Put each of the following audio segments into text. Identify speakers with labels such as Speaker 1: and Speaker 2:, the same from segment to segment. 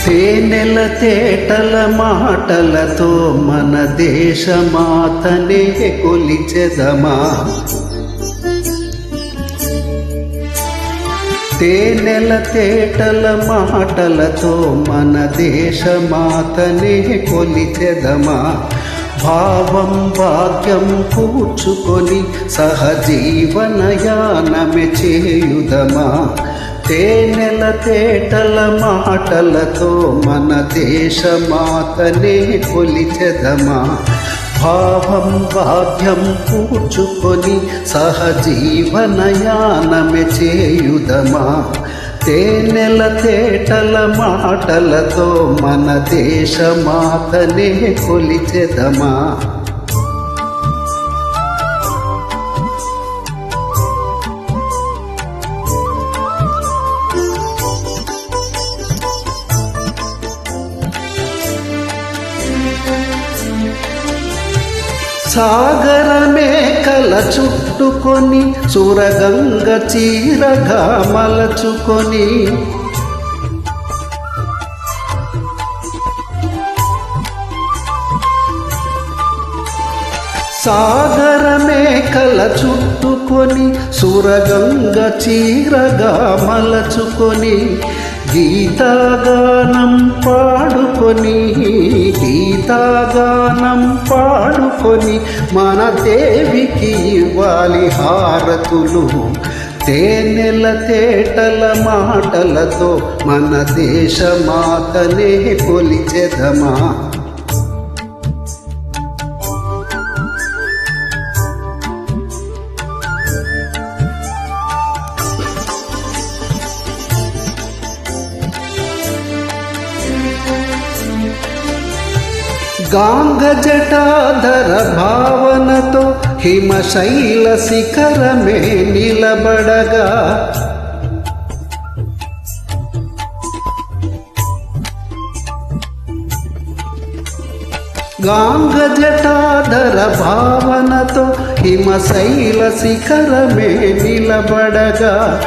Speaker 1: తేనెల తేటల మాటలతో మన దేశమాతనే కొలిచెదమా. తేనెల తేటల మాటలతో మన దేశమాతనే కొలిచెదమా. భావం భాగ్యం కూర్చుకొని సహజీవనయానమే చేయుదమా. తేనెల తేటల మాటలతో మన దేశమాతనే కొలిచెదమా. భావం భాగ్యం కూర్చుకొని సహజీవనయానమే చేయుదమా. తేనెల తేటల మాటలతో మన దేశమాతనే కొలిచెదమా. సాగర మేకల చుట్టుకొని సురగంగ చీరగా మలచుకొని సాగర మేకల చుట్టుకొని సురగంగ చీరగా మలచుకొని గీతాగానం పాడుకొని గీతాగానం పాడుకొని మన దేవికి ఇవ్వాలి హారతులు. తేనెల తేటల మాటలతో మన దేశమాతనే కొలిచెదమా. గాంగ జటాధర భావనతో హిమశైల శిఖరమే నిలబడగా గాంగ జటాధర భావనతో హిమశైల శిఖరమే నిలబడగా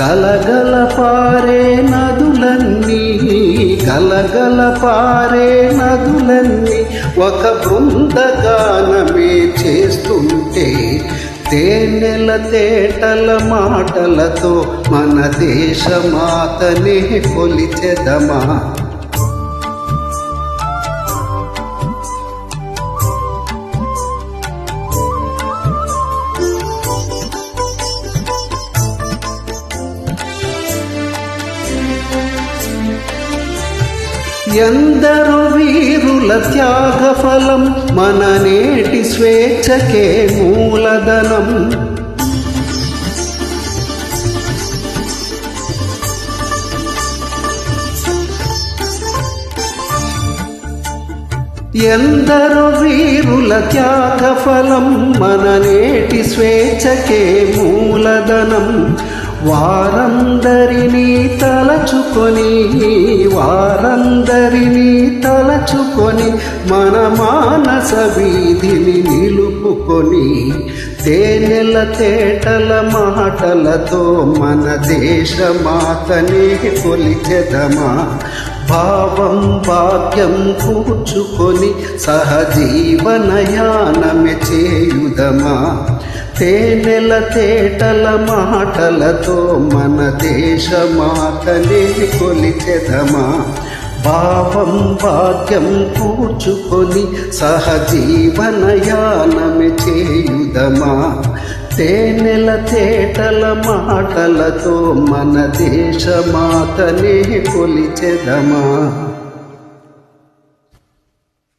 Speaker 1: గలగల పారే నదులన్నీ గలగల పారే నదులన్నీ ఒక బృందగానమే చేస్తుంటే తేనెల తేటల మాటలతో మన దేశమాతనే కొలిచెదమా. ఎందరో వీరుల త్యాగ ఫలం మన నేటి స్వేచ్ఛకే మూలధనం. ఎందరో వీరుల త్యాగ ఫలం మన నేటి స్వేచ్ఛకే మూలధనం. వారందరినీ తలచుకొని మన మానస వీధిని నిలుపుకొని తేనెల తేటల మాటలతో మన దేశమాతనే కొలిచెదమా. భావం భాగ్యం కూర్చుకొని సహజీవనయానమే చేయుదమా. తేనెల తేటల మాటలతో మన దేశమాతనే కొలిచెదమా. భావం భాగ్యం కూర్చుకొని సహజీవనయానమే చేయుదమా. తేనెల తేటల మాటలతో మన దేశమాతనే కొలిచెదమా.